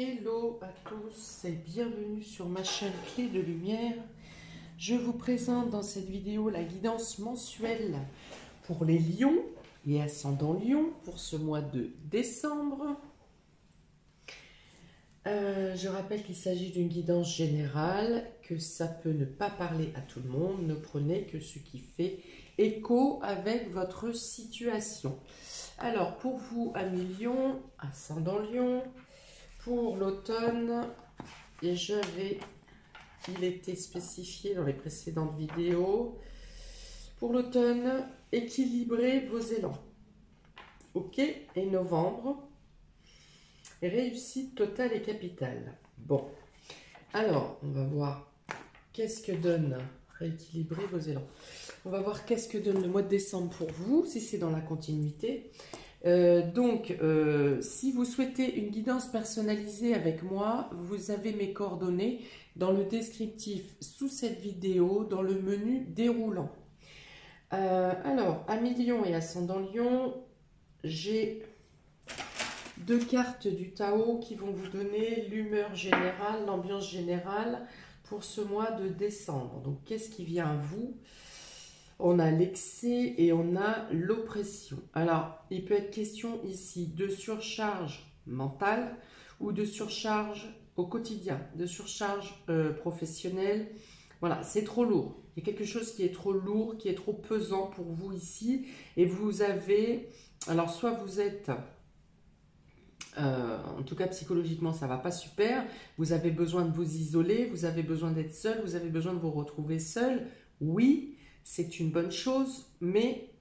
Hello à tous et bienvenue sur ma chaîne Clé de Lumière. Je vous présente dans cette vidéo la guidance mensuelle pour les lions et ascendants lions pour ce mois de décembre. Je rappelle qu'il s'agit d'une guidance générale, que ça peut ne pas parler à tout le monde. Ne prenez que ce qui fait écho avec votre situation. Alors pour vous, amis lions, ascendant lion, pour l'automne, et il était spécifié dans les précédentes vidéos. Pour l'automne, équilibrez vos élans. Ok, et novembre, réussite totale et capitale. Bon, alors, on va voir qu'est-ce que donne rééquilibrer vos élans. On va voir qu'est-ce que donne le mois de décembre pour vous, si c'est dans la continuité. Si vous souhaitez une guidance personnalisée avec moi, vous avez mes coordonnées dans le descriptif sous cette vidéo, dans le menu déroulant. Alors, amis lion et ascendant lion, j'ai deux cartes du Tao qui vont vous donner l'humeur générale, l'ambiance générale pour ce mois de décembre. Donc, qu'est-ce qui vient à vous ? On a l'excès et on a l'oppression. Alors, il peut être question ici de surcharge mentale ou de surcharge au quotidien, de surcharge professionnelle. Voilà, c'est trop lourd. Il y a quelque chose qui est trop lourd, qui est trop pesant pour vous ici. Et vous avez... Alors, soit vous êtes... en tout cas, psychologiquement, ça ne va pas super. Vous avez besoin de vous isoler, vous avez besoin d'être seul, vous avez besoin de vous retrouver seul. Oui, c'est une bonne chose, mais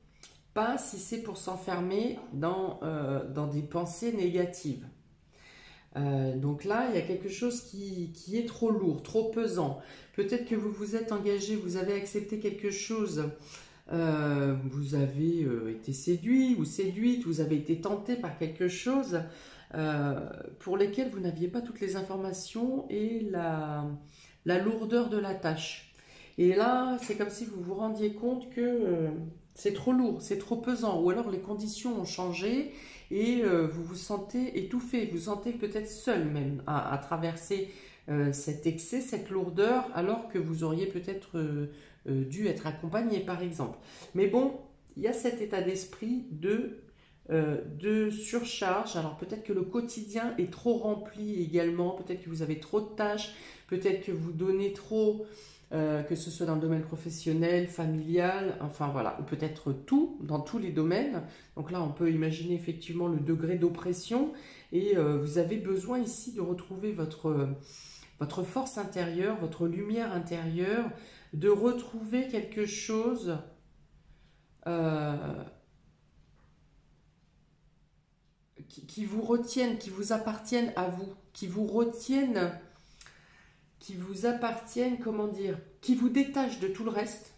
pas si c'est pour s'enfermer dans des pensées négatives. Donc là, il y a quelque chose qui est trop lourd, trop pesant. Peut-être que vous vous êtes engagé, vous avez accepté quelque chose, vous avez été séduit ou séduite, vous avez été tenté par quelque chose pour lesquels vous n'aviez pas toutes les informations et la lourdeur de la tâche. Et là, c'est comme si vous vous rendiez compte que c'est trop lourd, c'est trop pesant, ou alors les conditions ont changé et vous vous sentez étouffé, vous vous sentez peut-être seul même à traverser cet excès, cette lourdeur, alors que vous auriez peut-être dû être accompagné par exemple. Mais bon, il y a cet état d'esprit de surcharge. Alors peut-être que le quotidien est trop rempli également, peut-être que vous avez trop de tâches, peut-être que vous donnez trop... que ce soit dans le domaine professionnel, familial, enfin voilà, ou peut-être tout, dans tous les domaines. Donc là, on peut imaginer effectivement le degré d'oppression et vous avez besoin ici de retrouver votre force intérieure, votre lumière intérieure, de retrouver quelque chose qui vous retienne, qui vous appartienne à vous, qui vous retienne... qui vous appartiennent, comment dire, qui vous détachent de tout le reste.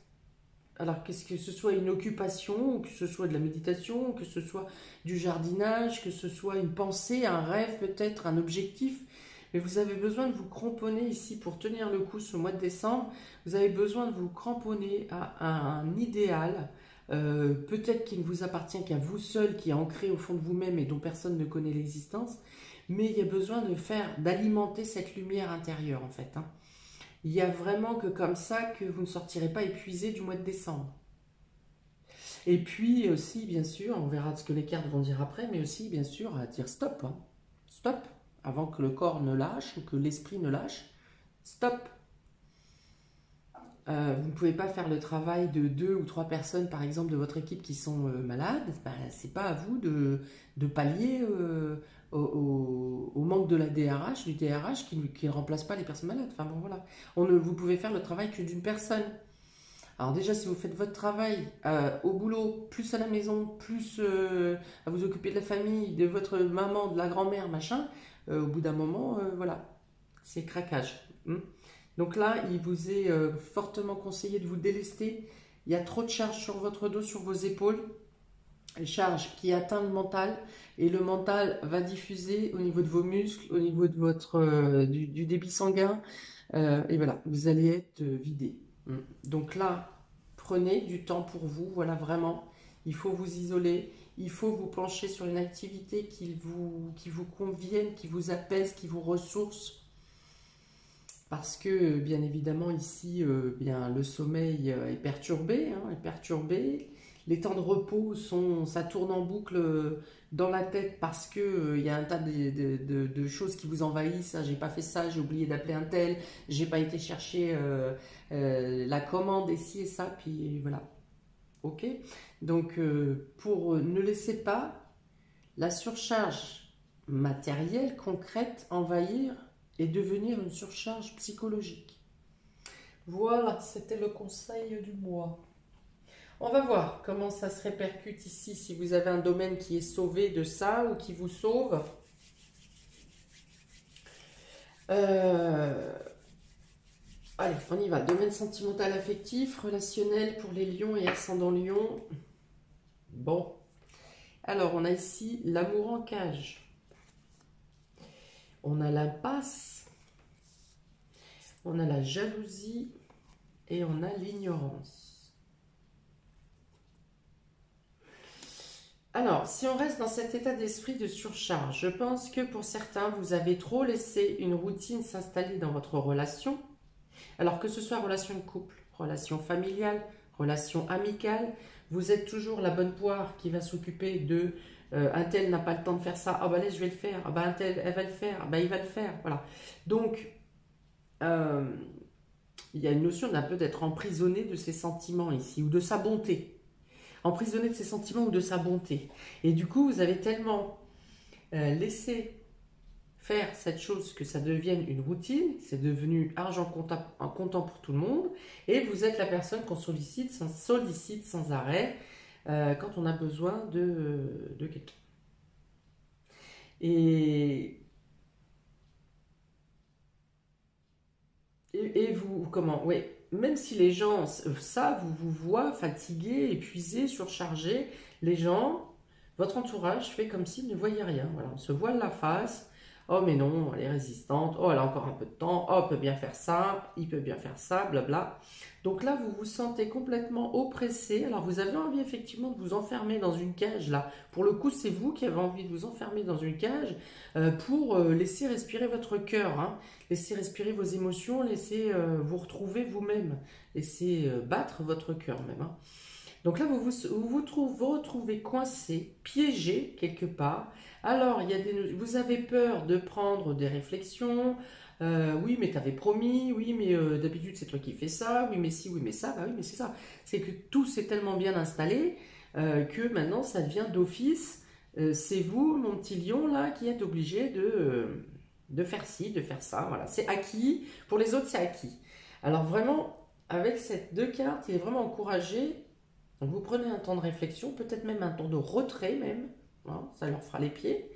Alors, qu'est-ce que ce soit une occupation, ou que ce soit de la méditation, ou que ce soit du jardinage, que ce soit une pensée, un rêve peut-être, un objectif. Mais vous avez besoin de vous cramponner ici pour tenir le coup ce mois de décembre. Vous avez besoin de vous cramponner à un idéal, peut-être qui ne vous appartient qu'à vous seul, qui est ancré au fond de vous-même et dont personne ne connaît l'existence. Mais il y a besoin d'alimenter cette lumière intérieure en fait. Hein. Il n'y a vraiment que comme ça que vous ne sortirez pas épuisé du mois de décembre. Et puis aussi, bien sûr, on verra ce que les cartes vont dire après, mais aussi, bien sûr, à dire stop. Hein. Stop, avant que le corps ne lâche ou que l'esprit ne lâche. Stop. Vous ne pouvez pas faire le travail de 2 ou 3 personnes, par exemple, de votre équipe qui sont malades. Ben, ce n'est pas à vous de pallier au manque de la DRH, du DRH qui ne remplace pas les personnes malades. Enfin bon, voilà. Vous pouvez faire le travail que d'une personne. Alors déjà, si vous faites votre travail au boulot, plus à la maison, plus à vous occuper de la famille, de votre maman, de la grand-mère, machin, au bout d'un moment, voilà, c'est craquage. Donc là, il vous est fortement conseillé de vous délester. Il y a trop de charges sur votre dos, sur vos épaules. Une charge qui atteint le mental. Et le mental va diffuser au niveau de vos muscles, au niveau de du débit sanguin. Et voilà, vous allez être vidé. Donc là, prenez du temps pour vous. Voilà, vraiment, il faut vous isoler. il faut vous pencher sur une activité qui vous convienne, qui vous apaise, qui vous ressource. Parce que, bien évidemment, ici, bien, le sommeil est perturbé, hein, est perturbé. Les temps de repos, ça tourne en boucle dans la tête parce que il y a un tas de choses qui vous envahissent. Ah, j'ai pas fait ça, j'ai oublié d'appeler un tel, j'ai pas été chercher la commande ici et ça, puis voilà. Ok? Donc, ne laissez pas la surcharge matérielle, concrète, envahir et devenir une surcharge psychologique. Voilà, c'était le conseil du mois. On va voir comment ça se répercute ici, si vous avez un domaine qui est sauvé de ça ou qui vous sauve. Allez, on y va. Domaine sentimental, affectif, relationnel pour les lions et ascendant lion. Bon. Alors, on a ici l'amour en cage. On a l'impasse. On a la jalousie. Et on a l'ignorance. Alors, si on reste dans cet état d'esprit de surcharge, je pense que pour certains, vous avez trop laissé une routine s'installer dans votre relation. Alors que ce soit relation de couple, relation familiale, relation amicale, vous êtes toujours la bonne poire qui va s'occuper de un tel n'a pas le temps de faire ça, ah bah là je vais le faire, ah bah un tel elle va le faire, ah bah il va le faire, voilà. Donc il y a une notion d'un peu d'être emprisonné de ses sentiments ici, ou de sa bonté. Emprisonné de ses sentiments ou de sa bonté. Et du coup, vous avez tellement laissé faire cette chose que ça devienne une routine, c'est devenu argent comptant pour tout le monde, et vous êtes la personne qu'on sollicite sans arrêt quand on a besoin de quelqu'un. Et vous, comment, oui, même si les gens vous voient fatigué, épuisé, surchargé, les gens, votre entourage fait comme s'ils ne voyaient rien. Voilà, on se voile la face. Oh mais non, elle est résistante. Oh, elle a encore un peu de temps. Oh, elle peut bien faire ça. Il peut bien faire ça, blabla. Donc là, vous vous sentez complètement oppressé. Alors vous avez envie effectivement de vous enfermer dans une cage là. Pour le coup, c'est vous qui avez envie de vous enfermer dans une cage pour laisser respirer votre cœur, hein. Laissez respirer vos émotions, laissez vous retrouver vous-même, laissez battre votre cœur même, hein. Donc là, vous retrouvez coincé, piégé quelque part. Alors, vous avez peur de prendre des réflexions. Oui, mais t'avais promis. Oui, mais d'habitude, c'est toi qui fais ça. Oui, mais si, oui, mais ça. Bah oui, mais c'est ça. C'est que tout s'est tellement bien installé que maintenant, ça devient d'office. C'est vous, mon petit lion, là, qui êtes obligé de faire ci, de faire ça. Voilà, c'est acquis. Pour les autres, c'est acquis. Alors vraiment, avec ces deux cartes, il est vraiment encouragé. Donc vous prenez un temps de réflexion, peut-être même un temps de retrait même, hein, ça leur fera les pieds,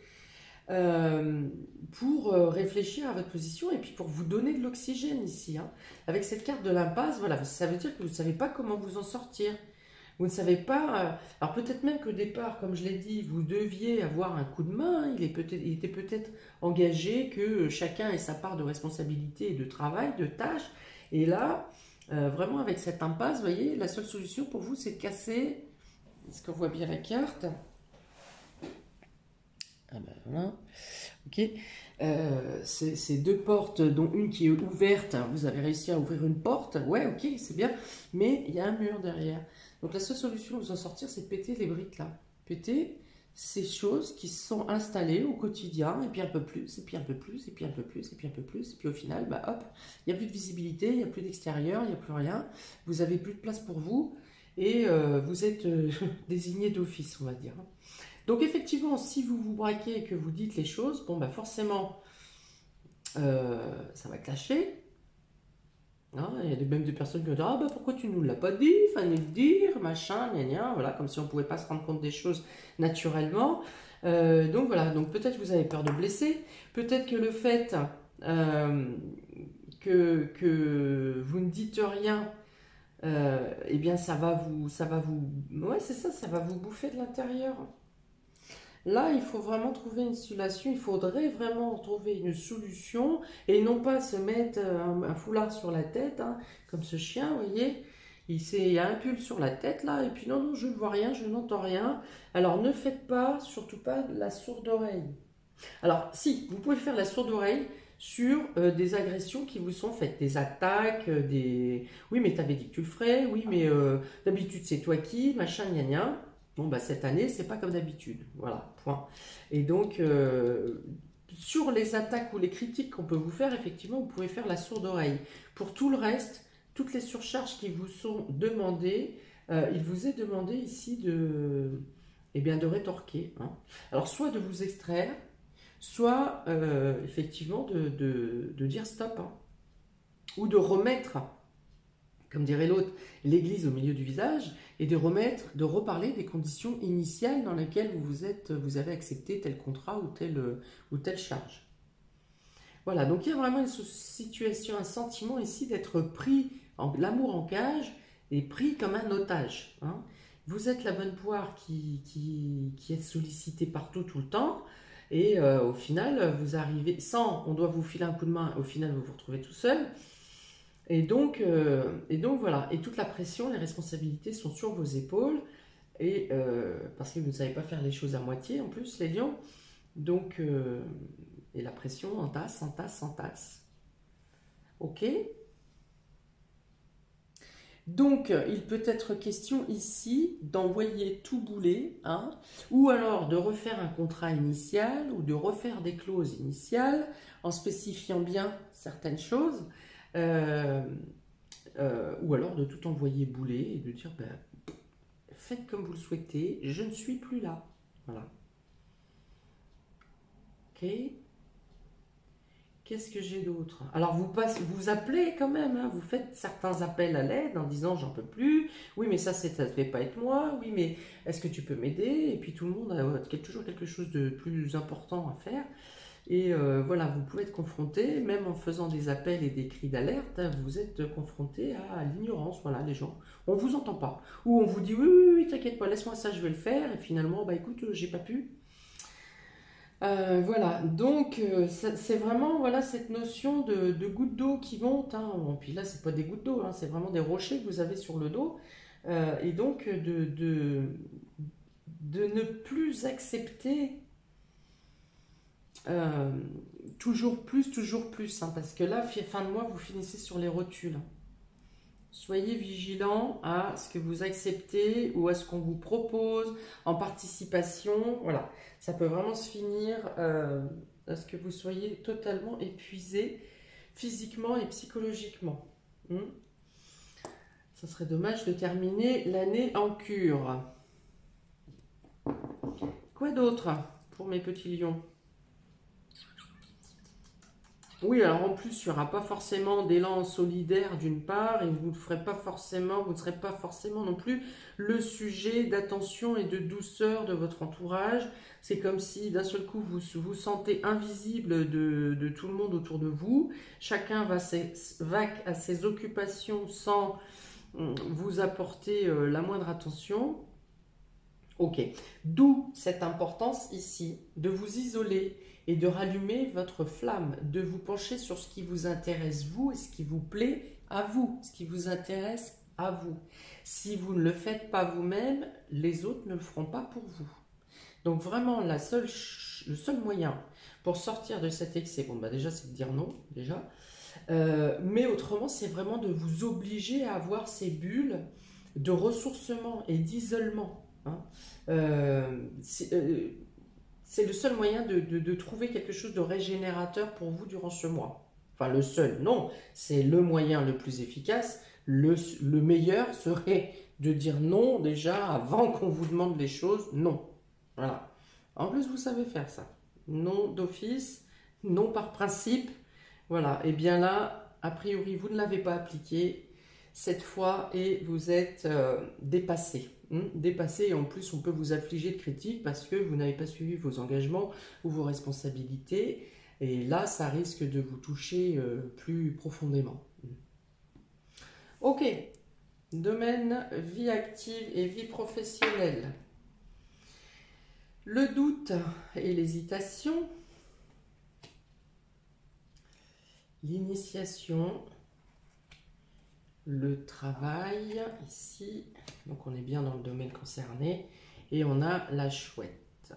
pour réfléchir à votre position et puis pour vous donner de l'oxygène ici, hein. Avec cette carte de l'impasse, voilà, ça veut dire que vous ne savez pas comment vous en sortir. Vous ne savez pas, alors peut-être même qu'au départ, comme je l'ai dit, vous deviez avoir un coup de main, il était peut-être engagé que chacun ait sa part de responsabilité et de travail, de tâche, et là, vraiment avec cette impasse, vous voyez, la seule solution pour vous, c'est de casser. Est-ce qu'on voit bien la carte? Ah ben voilà, ok. C'est deux portes, dont une qui est ouverte. Vous avez réussi à ouvrir une porte, ouais, ok, c'est bien, mais il y a un mur derrière. Donc la seule solution pour vous en sortir, c'est de péter les briques là. Péter ces choses qui se sont installées au quotidien, et puis un peu plus, et puis un peu plus, et puis un peu plus, et puis un peu plus, et puis au final, bah hop, il n'y a plus de visibilité, il n'y a plus d'extérieur, il n'y a plus rien, vous avez plus de place pour vous, et vous êtes désigné d'office, on va dire. Donc effectivement, si vous vous braquez et que vous dites les choses, bon bah forcément, ça va clasher. Hein, il y a même des personnes qui vont dire ah bah pourquoi tu nous l'as pas dit, fallait le dire, machin, gna gna, voilà, comme si on pouvait pas se rendre compte des choses naturellement. Donc voilà, donc peut-être vous avez peur de blesser, peut-être que le fait que vous ne dites rien, eh bien ouais c'est ça, ça va vous bouffer de l'intérieur. Là, il faut vraiment trouver une solution, il faudrait vraiment trouver une solution et non pas se mettre un foulard sur la tête, hein, comme ce chien, vous voyez, Il y a un pull sur la tête là, et puis non, non, je ne vois rien, je n'entends rien. Alors ne faites pas, surtout pas la sourde oreille. Alors si, vous pouvez faire la sourde oreille sur des agressions qui vous sont faites, des attaques, des... Oui, mais t'avais dit que tu le ferais, oui, mais d'habitude c'est toi qui, machin, gna gna. Bon, bah cette année, c'est pas comme d'habitude. Voilà, point. Et donc, sur les attaques ou les critiques qu'on peut vous faire, effectivement, vous pouvez faire la sourde oreille. Pour tout le reste, toutes les surcharges qui vous sont demandées, il vous est demandé ici de, eh bien, de rétorquer, hein. Alors, soit de vous extraire, soit effectivement de dire stop, hein, ou de remettre, comme dirait l'autre, l'église au milieu du visage, et de remettre, de reparler des conditions initiales dans lesquelles vous avez accepté tel contrat ou telle charge. Voilà, donc il y a vraiment une situation, un sentiment ici d'être pris, l'amour en cage, et pris comme un otage, hein. Vous êtes la bonne poire qui est sollicitée partout tout le temps, et au final, vous arrivez, sans, on doit vous filer un coup de main, au final, vous vous retrouvez tout seul. Et donc voilà, et toute la pression, les responsabilités sont sur vos épaules, et parce que vous ne savez pas faire les choses à moitié, en plus, les lions. Donc, et la pression entasse, entasse, entasse. Ok? Donc, il peut être question ici d'envoyer tout bouler, hein, ou alors de refaire un contrat initial, ou de refaire des clauses initiales, en spécifiant bien certaines choses, euh, ou alors de tout envoyer bouler et de dire, ben, faites comme vous le souhaitez, je ne suis plus là. Voilà. Ok? Qu'est-ce que j'ai d'autre? Alors vous appelez quand même, hein, vous faites certains appels à l'aide en disant j'en peux plus, oui mais ça ne devait pas être moi, oui mais est-ce que tu peux m'aider? Et puis tout le monde a toujours quelque chose de plus important à faire. Et voilà, vous pouvez être confronté, même en faisant des appels et des cris d'alerte, hein, vous êtes confronté à l'ignorance, voilà, les gens, on vous entend pas. Ou on vous dit oui, oui, oui, t'inquiète pas, laisse-moi ça, je vais le faire, et finalement, bah écoute, j'ai pas pu. Voilà, donc c'est vraiment voilà, cette notion de gouttes d'eau qui montent, hein. Bon, puis là, c'est pas des gouttes d'eau, hein, c'est vraiment des rochers que vous avez sur le dos. Et donc de ne plus accepter euh, toujours plus, hein, parce que là, fin de mois, vous finissez sur les rotules. Soyez vigilant à ce que vous acceptez ou à ce qu'on vous propose en participation. Voilà, ça peut vraiment se finir à ce que vous soyez totalement épuisé physiquement et psychologiquement. Ça serait dommage de terminer l'année en cure. Quoi d'autre pour mes petits lions? Oui, alors en plus, il n'y aura pas forcément d'élan solidaire d'une part, et vous ne serez pas forcément non plus le sujet d'attention et de douceur de votre entourage. C'est comme si d'un seul coup vous vous sentez invisible de tout le monde autour de vous. Chacun va à ses occupations sans vous apporter la moindre attention. Ok, d'où cette importance ici de vous isoler et de rallumer votre flamme, de vous pencher sur ce qui vous intéresse vous et ce qui vous plaît à vous, ce qui vous intéresse à vous. Si vous ne le faites pas vous-même, les autres ne le feront pas pour vous. Donc vraiment, le seul moyen pour sortir de cet excès, bon bah déjà c'est de dire non, déjà, mais autrement c'est vraiment de vous obliger à avoir ces bulles de ressourcement et d'isolement, hein. C'est le seul moyen de trouver quelque chose de régénérateur pour vous durant ce mois. Enfin, le seul, non, c'est le moyen le plus efficace. Le meilleur serait de dire non déjà avant qu'on vous demande les choses, non. Voilà. En plus, vous savez faire ça. Non d'office, non par principe. Voilà. Et bien là, a priori, vous ne l'avez pas appliqué cette fois et vous êtes dépassé. Dépassé, et en plus on peut vous affliger de critiques parce que vous n'avez pas suivi vos engagements ou vos responsabilités, et là ça risque de vous toucher plus profondément. Ok, domaine vie active et vie professionnelle. Le doute et l'hésitation, l'initiation, le travail, ici. Donc, on est bien dans le domaine concerné. Et on a la chouette.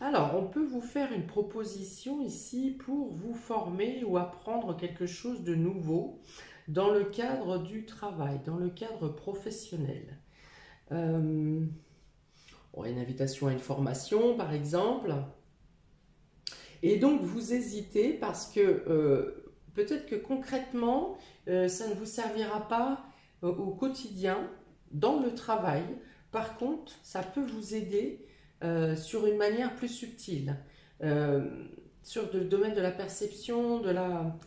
Alors, on peut vous faire une proposition ici pour vous former ou apprendre quelque chose de nouveau dans le cadre du travail, dans le cadre professionnel. Une invitation à une formation, par exemple. Et donc, vous hésitez parce que peut-être que concrètement, ça ne vous servira pas au quotidien, dans le travail. Par contre, ça peut vous aider sur une manière plus subtile. Sur le domaine de la perception,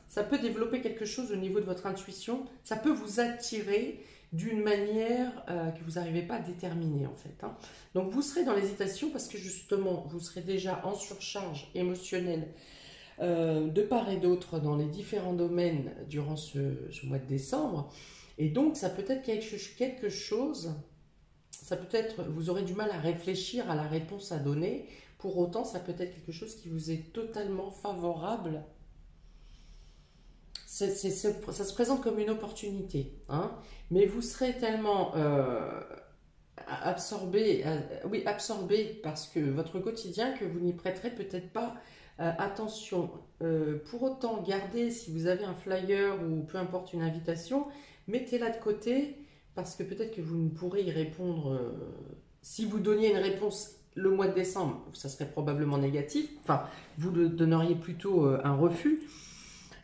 ça peut développer quelque chose au niveau de votre intuition. Ça peut vous attirer d'une manière que vous n'arrivez pas à déterminer en fait. Hein. Donc vous serez dans l'hésitation parce que justement, vous serez déjà en surcharge émotionnelle de part et d'autre dans les différents domaines durant ce mois de décembre. Et donc, ça peut être quelque chose, ça peut être, vous aurez du mal à réfléchir à la réponse à donner. Pour autant, ça peut être quelque chose qui vous est totalement favorable. Ça se présente comme une opportunité, hein, mais vous serez tellement absorbé parce que votre quotidien que vous n'y prêterez peut-être pas attention. Pour autant, gardez, si vous avez un flyer ou peu importe une invitation, mettez-la de côté parce que peut-être que vous ne pourrez y répondre. Si vous donniez une réponse le mois de décembre, ça serait probablement négatif. Enfin, vous le donneriez plutôt un refus.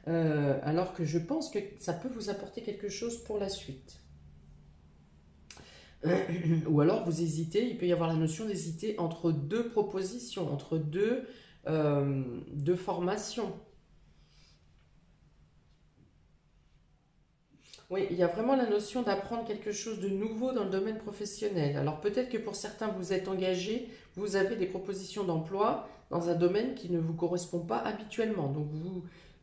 Alors que je pense que ça peut vous apporter quelque chose pour la suite. Ou alors vous hésitez, il peut y avoir la notion d'hésiter entre deux propositions, entre deux formations. Oui, il y a vraiment la notion d'apprendre quelque chose de nouveau dans le domaine professionnel. Alors peut-être que pour certains, vous êtes engagés, vous avez des propositions d'emploi dans un domaine qui ne vous correspond pas habituellement. Donc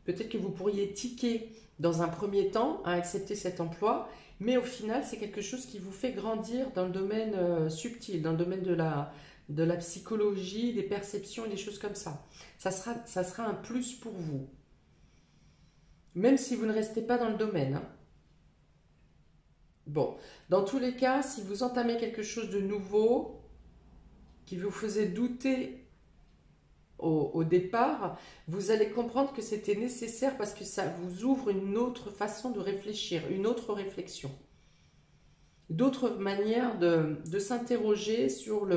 peut-être que vous pourriez tiquer dans un premier temps à accepter cet emploi, mais au final, c'est quelque chose qui vous fait grandir dans le domaine subtil, dans le domaine de la psychologie, des perceptions et des choses comme ça. Ça sera un plus pour vous, même si vous ne restez pas dans le domaine. Hein. Bon, dans tous les cas, si vous entamez quelque chose de nouveau, qui vous faisait douter au départ, vous allez comprendre que c'était nécessaire parce que ça vous ouvre une autre façon de réfléchir, une autre réflexion. D'autres manières de s'interroger sur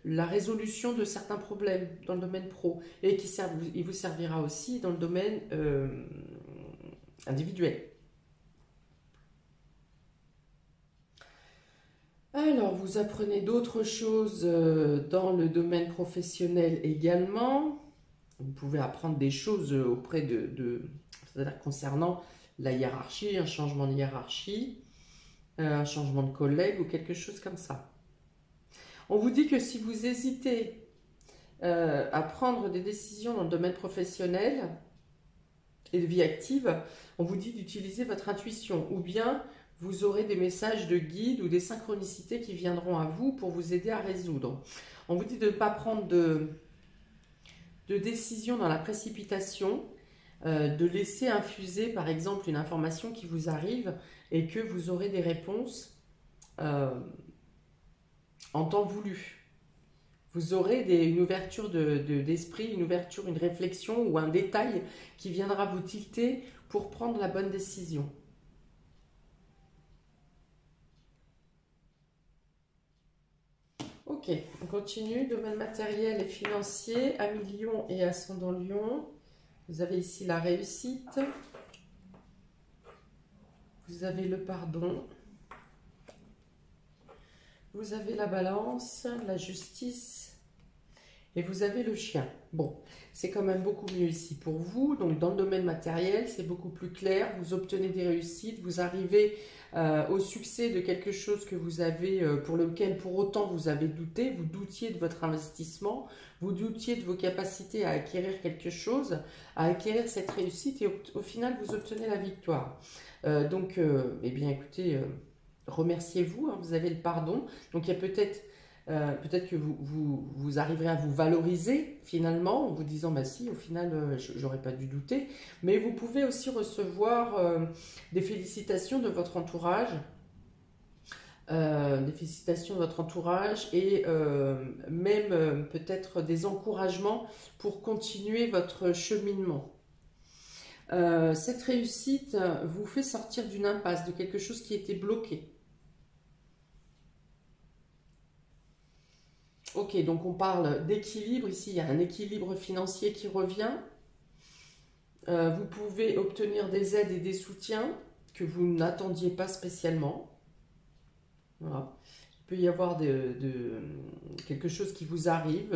la résolution de certains problèmes dans le domaine pro et il vous servira aussi dans le domaine individuel. Alors, vous apprenez d'autres choses dans le domaine professionnel également. Vous pouvez apprendre des choses auprès c'est-à-dire concernant la hiérarchie, un changement de hiérarchie, un changement de collègue ou quelque chose comme ça. On vous dit que si vous hésitez à prendre des décisions dans le domaine professionnel et de vie active, on vous dit d'utiliser votre intuition ou bien vous aurez des messages de guide ou des synchronicités qui viendront à vous pour vous aider à résoudre. On vous dit de ne pas prendre de décision dans la précipitation, de laisser infuser par exemple une information qui vous arrive et que vous aurez des réponses en temps voulu. Vous aurez une ouverture d'esprit, une ouverture, une réflexion ou un détail qui viendra vous tilter pour prendre la bonne décision. Ok, on continue. Domaine matériel et financier, Amis Lion et Ascendant Lion. Vous avez ici la réussite. Vous avez le pardon. Vous avez la balance, la justice. Et vous avez le chien. Bon, c'est quand même beaucoup mieux ici pour vous. Donc, dans le domaine matériel, c'est beaucoup plus clair. Vous obtenez des réussites. Vous arrivez au succès de quelque chose que vous avez, pour lequel pour autant vous avez douté. Vous doutiez de votre investissement. Vous doutiez de vos capacités à acquérir quelque chose, à acquérir cette réussite. Et au final, vous obtenez la victoire. Eh bien, écoutez, remerciez-vous. Hein, vous avez le pardon. Donc, il y a peut-être Peut-être que vous arriverez à vous valoriser finalement en vous disant bah si au final j'aurais pas dû douter, mais vous pouvez aussi recevoir des félicitations de votre entourage, des félicitations de votre entourage et même peut-être des encouragements pour continuer votre cheminement. Cette réussite vous fait sortir d'une impasse, de quelque chose qui était bloqué. Ok, donc on parle d'équilibre. Ici, il y a un équilibre financier qui revient. Vous pouvez obtenir des aides et des soutiens que vous n'attendiez pas spécialement. Voilà. Il peut y avoir quelque chose qui vous arrive,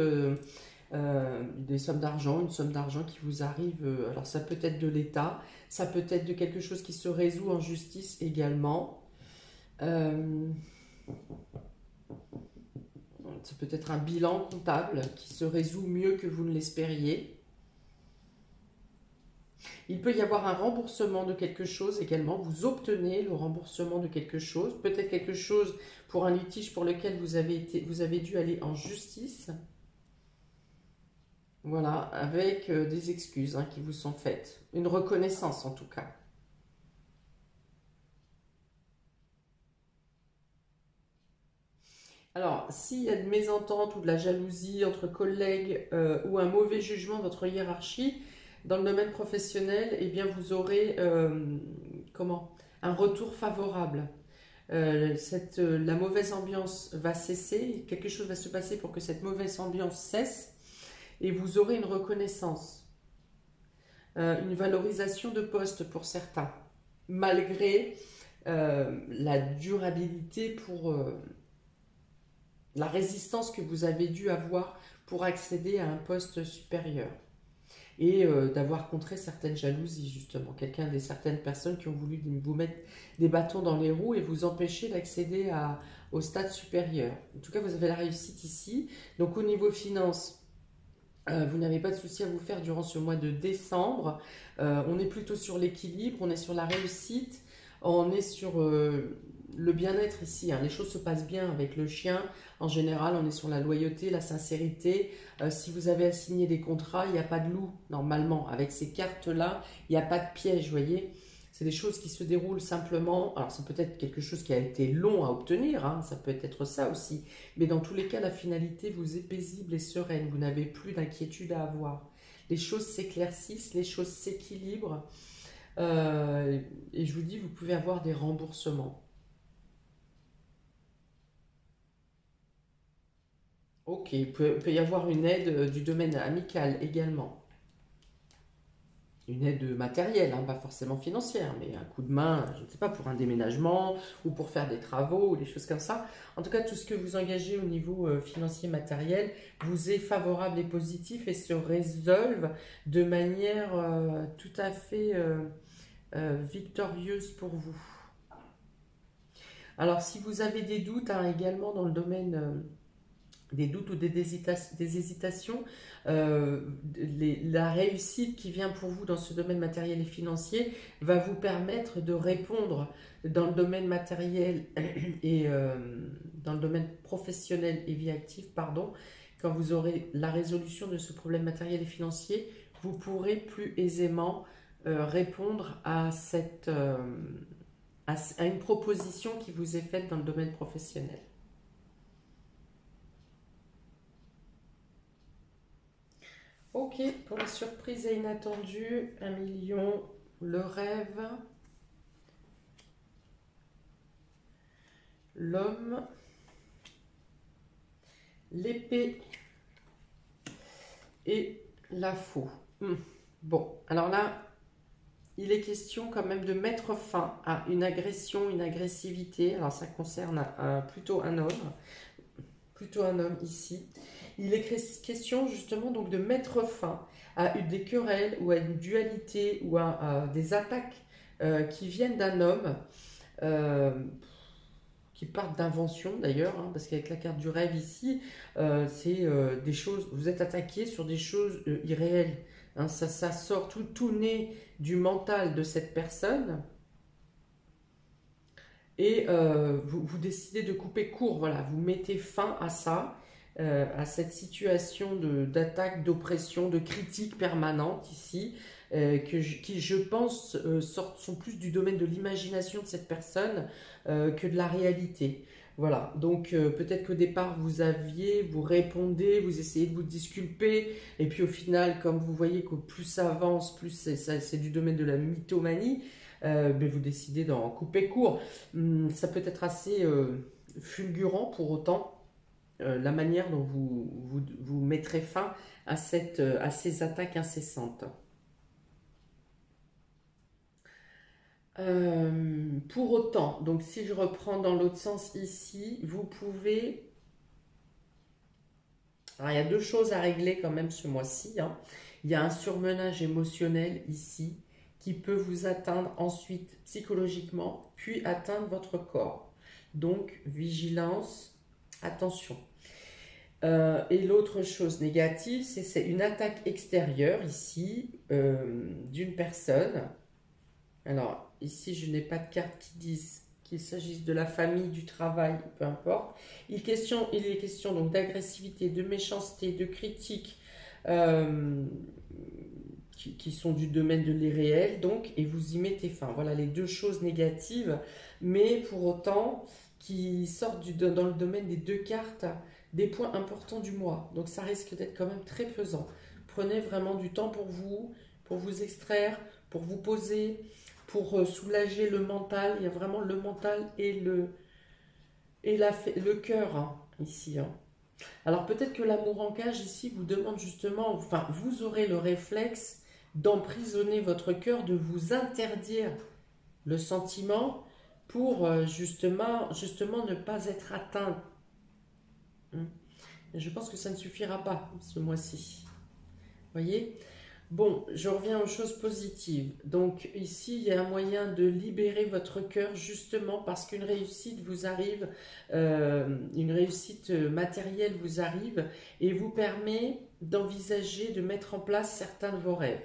des sommes d'argent, une somme d'argent qui vous arrive. Alors ça peut être de l'État, ça peut être de quelque chose qui se résout en justice également. Ça peut être un bilan comptable qui se résout mieux que vous ne l'espériez. Il peut y avoir un remboursement de quelque chose également. Vous obtenez le remboursement de quelque chose. Peut-être quelque chose pour un litige pour lequel vous avez dû aller en justice. Voilà, avec des excuses qui vous sont faites. Une reconnaissance en tout cas. Alors, s'il y a de mésentente ou de la jalousie entre collègues ou un mauvais jugement de votre hiérarchie, dans le domaine professionnel, eh bien, vous aurez un retour favorable. La mauvaise ambiance va cesser, quelque chose va se passer pour que cette mauvaise ambiance cesse et vous aurez une reconnaissance, une valorisation de poste pour certains, malgré la durabilité pour la résistance que vous avez dû avoir pour accéder à un poste supérieur. Et d'avoir contré certaines jalousies, justement. Certaines personnes qui ont voulu vous mettre des bâtons dans les roues et vous empêcher d'accéder au stade supérieur. En tout cas, vous avez la réussite ici. Donc, au niveau finance, vous n'avez pas de souci à vous faire durant ce mois de décembre. On est plutôt sur l'équilibre, on est sur la réussite, on est sur le bien-être ici. Les choses se passent bien avec le chien. En général, on est sur la loyauté, la sincérité. Si vous avez à signer des contrats, il n'y a pas de loup, normalement. Avec ces cartes-là, il n'y a pas de piège, vous voyez. C'est des choses qui se déroulent simplement. Alors, ça peut être quelque chose qui a été long à obtenir, ça peut être ça aussi. Mais dans tous les cas, la finalité vous est paisible et sereine. Vous n'avez plus d'inquiétude à avoir. Les choses s'éclaircissent, les choses s'équilibrent. Et je vous dis, vous pouvez avoir des remboursements. Ok, il peut y avoir une aide du domaine amical également. Une aide matérielle, pas forcément financière, mais un coup de main, je ne sais pas, pour un déménagement ou pour faire des travaux ou des choses comme ça. En tout cas, tout ce que vous engagez au niveau financier matériel vous est favorable et positif et se résolve de manière tout à fait victorieuse pour vous. Alors, si vous avez des doutes également dans le domaine des doutes ou des hésitations, la réussite qui vient pour vous dans ce domaine matériel et financier va vous permettre de répondre dans le domaine matériel et dans le domaine professionnel et vie active, pardon. Quand vous aurez la résolution de ce problème matériel et financier, vous pourrez plus aisément répondre à une proposition qui vous est faite dans le domaine professionnel. Ok, pour les surprises et inattendues, 1 million, le rêve, l'homme, l'épée et la faux. Bon, alors là, il est question quand même de mettre fin à une agression, une agressivité. Alors ça concerne plutôt un homme ici. Il est question justement donc de mettre fin à des querelles ou à une dualité ou à des attaques qui viennent d'un homme, qui partent d'invention d'ailleurs, parce qu'avec la carte du rêve ici, c'est des choses, vous êtes attaqué sur des choses irréelles. Ça sort tout naît du mental de cette personne. et vous décidez de couper court, voilà, vous mettez fin à ça, à cette situation d'attaque, d'oppression, de critique permanente ici, qui je pense sont plus du domaine de l'imagination de cette personne que de la réalité. Voilà, donc peut-être qu'au départ vous répondez, vous essayez de vous disculper, et puis au final, comme vous voyez que plus ça avance, plus c'est du domaine de la mythomanie, ben vous décidez d'en couper court. Ça peut être assez fulgurant pour autant, la manière dont vous mettrez fin à ces attaques incessantes. Pour autant, donc si je reprends dans l'autre sens ici, vous pouvez... Alors, il y a deux choses à régler quand même ce mois-ci, hein. Il y a un surmenage émotionnel ici qui peut vous atteindre ensuite psychologiquement, puis atteindre votre corps. Donc, vigilance, attention. Et l'autre chose négative, c'est une attaque extérieure ici d'une personne. Alors, ici, je n'ai pas de cartes qui disent qu'il s'agisse de la famille, du travail, peu importe. Il est question donc d'agressivité, de méchanceté, de critique, euh, qui sont du domaine de l'irréel, donc, et vous y mettez fin. Voilà les deux choses négatives, mais pour autant, qui sortent dans le domaine des deux cartes, des points importants du mois. Donc, ça risque d'être quand même très pesant. Prenez vraiment du temps pour vous extraire, pour vous poser, pour soulager le mental. Il y a vraiment le mental et le cœur, hein, ici, hein. Alors peut-être que l'amour en cage ici vous demande justement, enfin vous aurez le réflexe d'emprisonner votre cœur, de vous interdire le sentiment pour justement ne pas être atteint. Je pense que ça ne suffira pas ce mois-ci. Voyez? Bon, je reviens aux choses positives. Donc ici, il y a un moyen de libérer votre cœur justement parce qu'une réussite vous arrive, une réussite matérielle vous arrive et vous permet d'envisager, de mettre en place certains de vos rêves.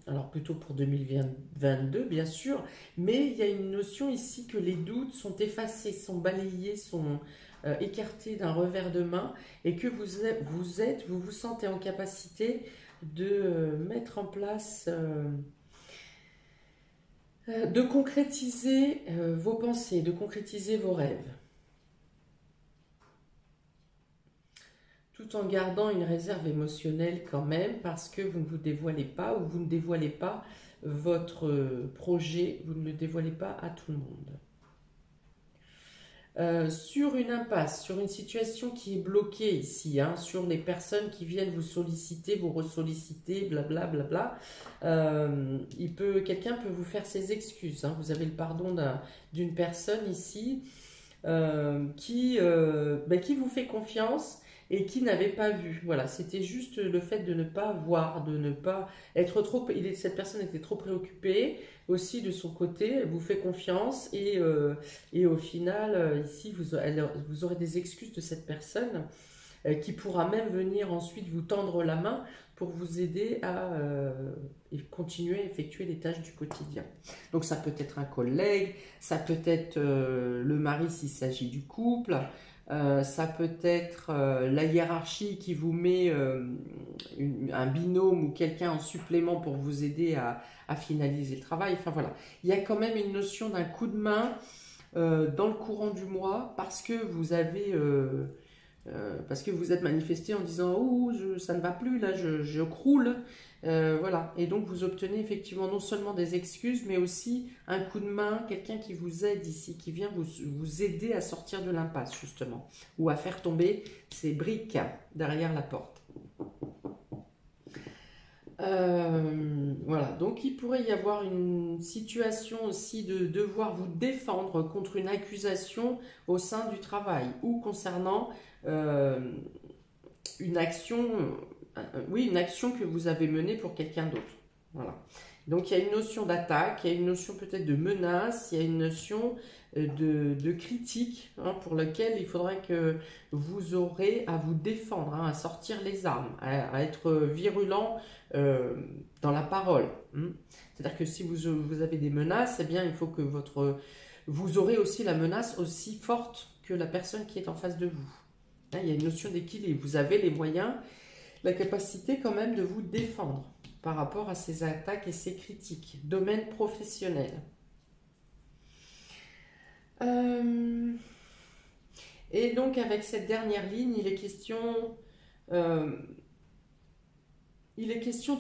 Alors plutôt pour 2022 bien sûr, mais il y a une notion ici que les doutes sont effacés, sont balayés, sont écartés d'un revers de main et que vous vous sentez en capacité de mettre en place, de concrétiser vos pensées, de concrétiser vos rêves, tout en gardant une réserve émotionnelle quand même, parce que vous ne vous dévoilez pas ou vous ne dévoilez pas votre projet, vous ne le dévoilez pas à tout le monde. Sur une impasse, sur une situation qui est bloquée ici, hein, sur les personnes qui viennent vous solliciter, vous ressolliciter, blablabla, quelqu'un peut vous faire ses excuses, hein. Vous avez le pardon d'une personne ici qui vous fait confiance et qui n'avait pas vu. Voilà, c'était juste le fait de ne pas voir, de ne pas être trop... Cette personne était trop préoccupée aussi de son côté, elle vous fait confiance et au final, ici, vous aurez des excuses de cette personne qui pourra même venir ensuite vous tendre la main pour vous aider à continuer à effectuer les tâches du quotidien. Donc ça peut être un collègue, ça peut être le mari s'il s'agit du couple, ça peut être la hiérarchie qui vous met un binôme ou quelqu'un en supplément pour vous aider à finaliser le travail. Enfin voilà, il y a quand même une notion d'un coup de main dans le courant du mois parce que vous êtes manifesté en disant oh ça ne va plus là, je croule. Voilà, et donc vous obtenez effectivement non seulement des excuses, mais aussi un coup de main, quelqu'un qui vous aide ici, qui vient vous aider à sortir de l'impasse justement, ou à faire tomber ces briques derrière la porte. Voilà, donc il pourrait y avoir une situation aussi de devoir vous défendre contre une accusation au sein du travail, ou concernant une action que vous avez menée pour quelqu'un d'autre. Voilà. Donc il y a une notion d'attaque, il y a une notion peut-être de menace, il y a une notion de critique, hein, pour laquelle il faudrait que vous aurez à vous défendre, hein, à sortir les armes, à être virulent dans la parole. Hein. C'est-à-dire que si vous avez des menaces, eh bien il faut que vous aurez aussi la menace aussi forte que la personne qui est en face de vous. Hein, il y a une notion d'équilibre. Vous avez les moyens, la capacité quand même de vous défendre par rapport à ces attaques et ces critiques. Domaine professionnel. Et donc avec cette dernière ligne, il est question de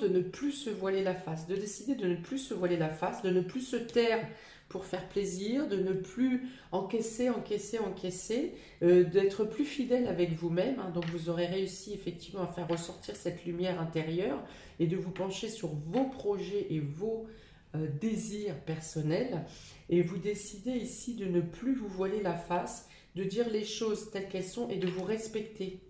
ne plus se voiler la face, de décider de ne plus se voiler la face, de ne plus se taire pour faire plaisir, de ne plus encaisser, d'être plus fidèle avec vous-même. Hein. Donc vous aurez réussi effectivement à faire ressortir cette lumière intérieure et de vous pencher sur vos projets et vos désirs personnels. Et vous décidez ici de ne plus vous voiler la face, de dire les choses telles qu'elles sont et de vous respecter.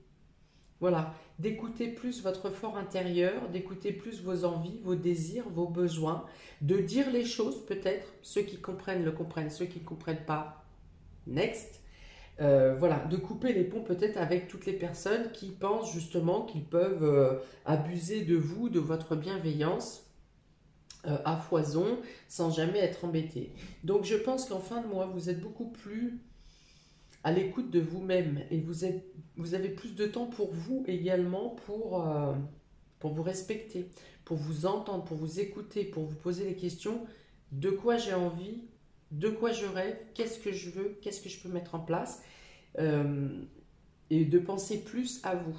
Voilà, d'écouter plus votre fort intérieur, d'écouter plus vos envies, vos désirs, vos besoins, de dire les choses peut-être, ceux qui comprennent le comprennent, ceux qui ne comprennent pas, next. Voilà, de couper les ponts peut-être avec toutes les personnes qui pensent justement qu'ils peuvent abuser de vous, de votre bienveillance à foison, sans jamais être embêtés. Donc je pense qu'en fin de mois, vous êtes beaucoup plus à l'écoute de vous-même et vous avez plus de temps pour vous également, pour vous respecter, pour vous entendre, pour vous écouter, pour vous poser les questions: de quoi j'ai envie, de quoi je rêve, qu'est-ce que je veux, qu'est-ce que je peux mettre en place, et de penser plus à vous.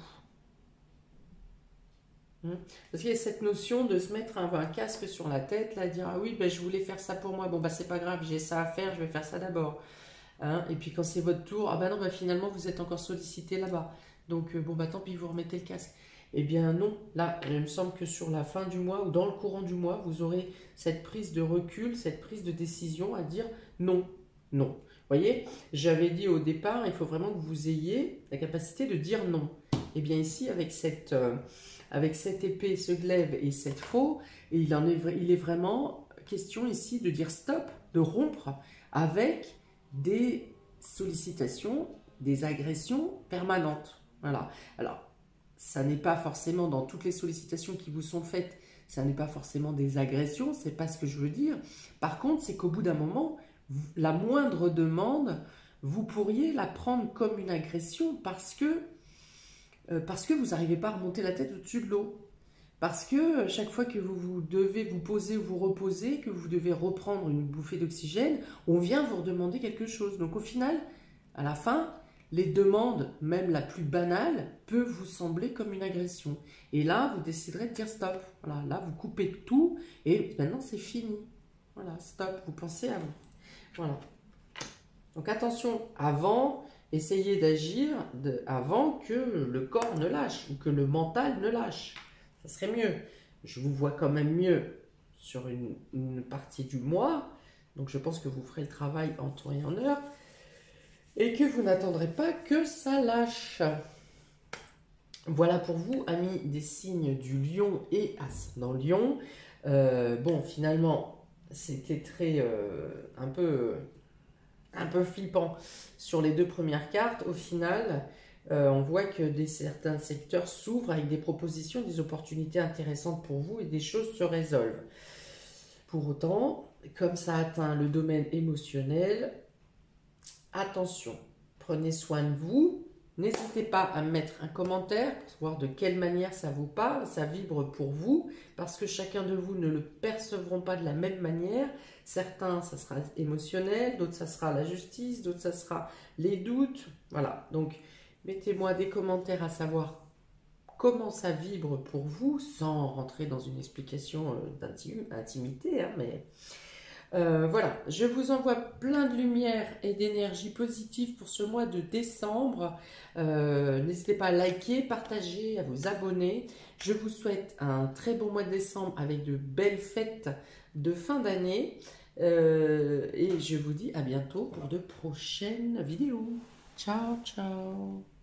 Parce qu'il y a cette notion de se mettre un casque sur la tête, là, dire: ah oui, ben, je voulais faire ça pour moi, bon bah c'est pas grave, j'ai ça à faire, je vais faire ça d'abord. Hein, et puis quand c'est votre tour, ah bah non, bah finalement vous êtes encore sollicité là-bas. Donc bon bah tant pis, vous remettez le casque. Eh bien non, là il me semble que sur la fin du mois ou dans le courant du mois, vous aurez cette prise de recul, cette prise de décision à dire non, non. Vous voyez, j'avais dit au départ, il faut vraiment que vous ayez la capacité de dire non. Eh bien ici, avec cette épée, ce glaive et cette faux, il est vraiment question ici de dire stop, de rompre avec des sollicitations, des agressions permanentes. Voilà. Alors, ça n'est pas forcément dans toutes les sollicitations qui vous sont faites, ça n'est pas forcément des agressions, c'est pas ce que je veux dire. Par contre, c'est qu'au bout d'un moment, la moindre demande, vous pourriez la prendre comme une agression parce que vous n'arrivez pas à remonter la tête au-dessus de l'eau. Parce que chaque fois que vous devez vous poser ou vous reposer, que vous devez reprendre une bouffée d'oxygène, on vient vous redemander quelque chose. Donc au final, à la fin, les demandes, même la plus banale, peuvent vous sembler comme une agression. Et là, vous déciderez de dire stop. Voilà, là, vous coupez tout et maintenant c'est fini. Voilà, stop, vous pensez à vous. Voilà. Donc attention, essayez d'agir avant que le corps ne lâche ou que le mental ne lâche. Ça serait mieux. Je vous vois quand même mieux sur une partie du mois. Donc je pense que vous ferez le travail en temps et en heure. Et que vous n'attendrez pas que ça lâche. Voilà pour vous, amis des signes du lion et ascendant lion. Bon, finalement, c'était un peu flippant sur les deux premières cartes. Au final, on voit que certains secteurs s'ouvrent avec des propositions, des opportunités intéressantes pour vous et des choses se résolvent. Pour autant, comme ça atteint le domaine émotionnel, attention, prenez soin de vous. N'hésitez pas à mettre un commentaire pour voir de quelle manière ça vous parle, ça vibre pour vous, parce que chacun de vous ne le percevront pas de la même manière. Certains, ça sera émotionnel, d'autres, ça sera la justice, d'autres, ça sera les doutes. Voilà, donc mettez-moi des commentaires à savoir comment ça vibre pour vous, sans rentrer dans une explication d'intimité, hein, mais... voilà, je vous envoie plein de lumière et d'énergie positive pour ce mois de décembre. N'hésitez pas à liker, partager, à vous abonner. Je vous souhaite un très bon mois de décembre avec de belles fêtes de fin d'année. Et je vous dis à bientôt pour de prochaines vidéos. Ciao, ciao!